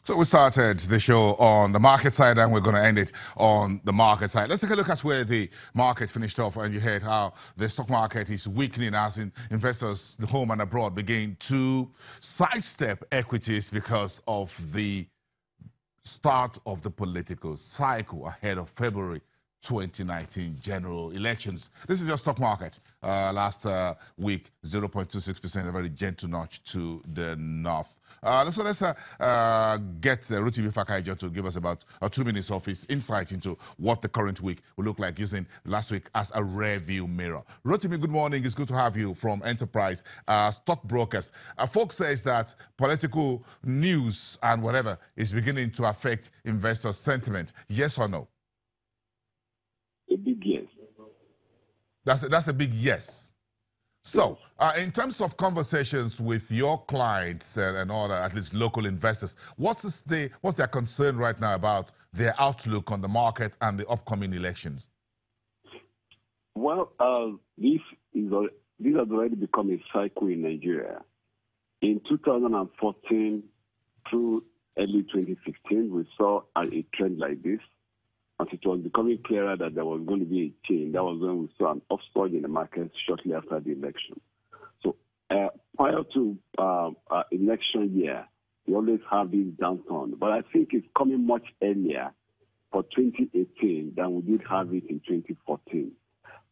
So we started the show on the market side and we're going to end it on the market side. Let's take a look at where the market finished off, and you heard how the stock market is weakening as investors home and abroad begin to sidestep equities because of the start of the political cycle ahead of February 2019 general elections. This is your stock market. Last week, 0.26%, a very gentle notch to the north. So let's get Fakayejo to give us about 2 minutes of his insight into what the current week will look like, using last week as a review mirror. Rotimi, good morning. It's good to have you from Enterprise Stockbrokers. Folks says that political news and whatever is beginning to affect investors' sentiment. Yes or no? A big yes. That's a big yes. So, in terms of conversations with your clients and all that, at least local investors, what's their concern right now about their outlook on the market and the upcoming elections? Well, this has already become a cycle in Nigeria. In 2014 through early 2016, we saw a trend like this. As it was becoming clearer that there was going to be a change, that was when we saw an upsurge in the market shortly after the election. So prior to election year, we always have this downturn. But I think it's coming much earlier for 2018 than we did have it in 2014.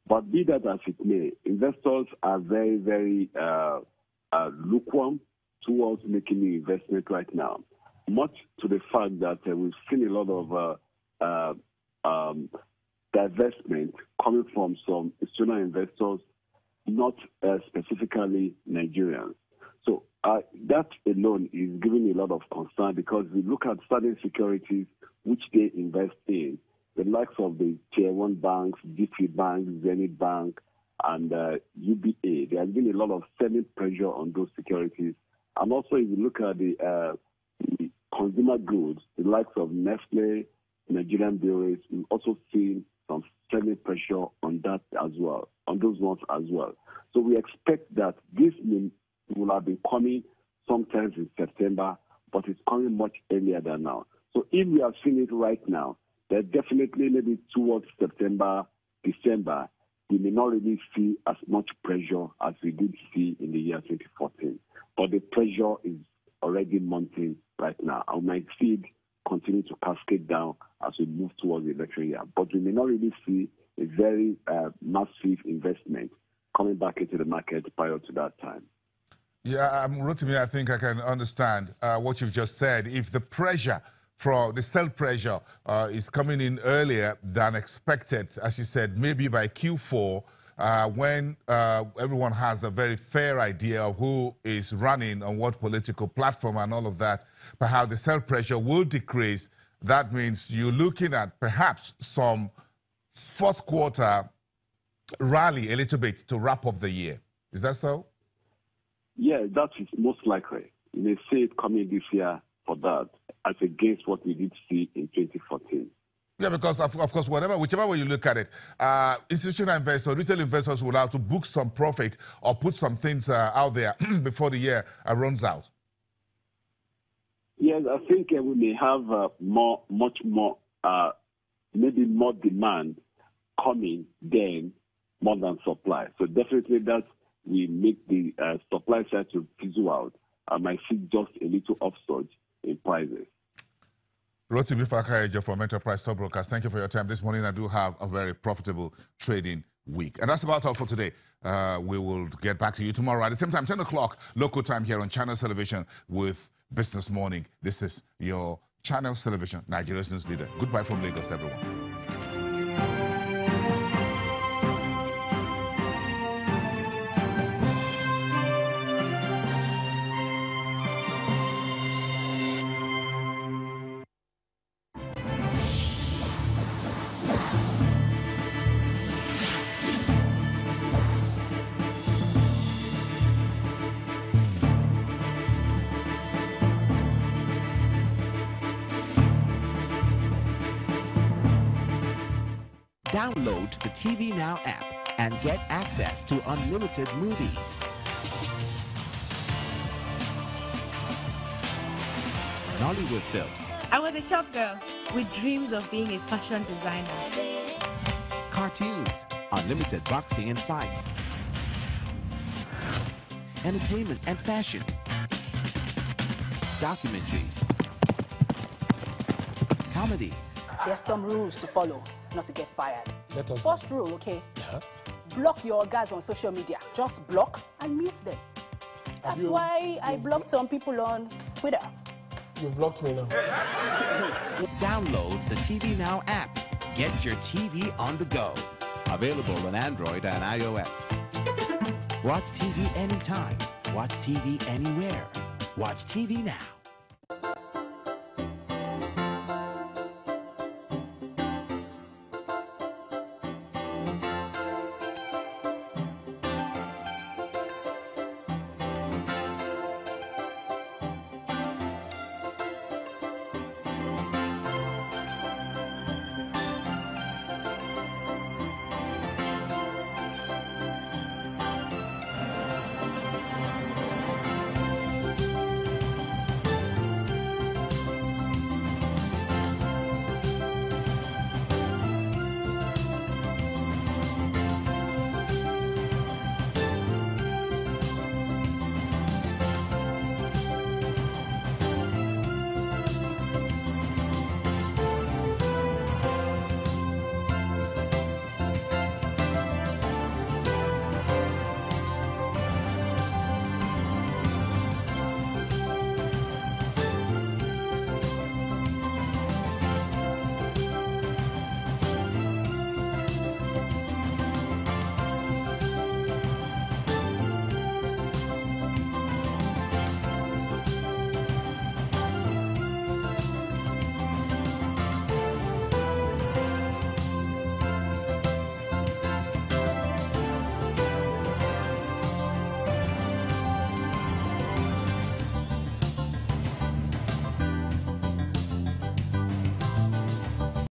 But be that as it may, investors are very, very lukewarm towards making new investment right now, much to the fact that we've seen a lot of divestment coming from some external investors, not specifically Nigerians. So that alone is giving a lot of concern, because we look at certain securities which they invest in, the likes of the Tier 1 banks, GT Bank, Zenith Bank, and UBA. There has been a lot of selling pressure on those securities. And also, if you look at the consumer goods, the likes of Nestle, Nigerian breweries, we've also seen some selling pressure on that as well, on those ones as well. So we expect that this will have been coming sometimes in September, but it's coming much earlier than now. So if we have seen it right now, then definitely maybe towards September, December, we may not really see as much pressure as we did see in the year 2014. But the pressure is already mounting right now. I might see it continue to cascade down as we move towards the election year. But we may not really see a very massive investment coming back into the market prior to that time. Yeah, Rotimi, I think I can understand what you've just said. If the pressure from the sell pressure is coming in earlier than expected, as you said, maybe by Q4, when everyone has a very fair idea of who is running on what political platform and all of that, perhaps the sell pressure will decrease. That means you're looking at perhaps some fourth quarter rally a little bit to wrap up the year. Is that so? Yeah, that is most likely. You may see it coming this year for that, as against what we did see in 2014. Yeah, because of course, whichever way you look at it, institutional investors, retail investors will have to book some profit or put some things out there before the year runs out. Yes, I think we may have much more, maybe more demand coming then more than supply. So definitely that we make the supply side to fizzle out. I might see just a little upsurge in prices. Rotimi Fakayejo from Enterprise Stockbrokers, thank you for your time this morning. I do have a very profitable trading week. And that's about all for today. We will get back to you tomorrow at the same time, 10 o'clock local time here on Channels Television with Business Morning. This is your Channels Television, Nigeria's news leader. Goodbye from Lagos, everyone. Download the TV Now app and get access to unlimited movies, Nollywood films. I was a shop girl with dreams of being a fashion designer. Cartoons, unlimited boxing and fights. Entertainment and fashion. Documentaries. Comedy. There's some rules to follow, not to get fired. Let us First rule, okay? Yeah. Block your guys on social media. Just block and mute them. That's why I blocked some people on Twitter. You blocked me now. Download the TV Now app. Get your TV on the go. Available on Android and iOS. Watch TV anytime. Watch TV anywhere. Watch TV Now.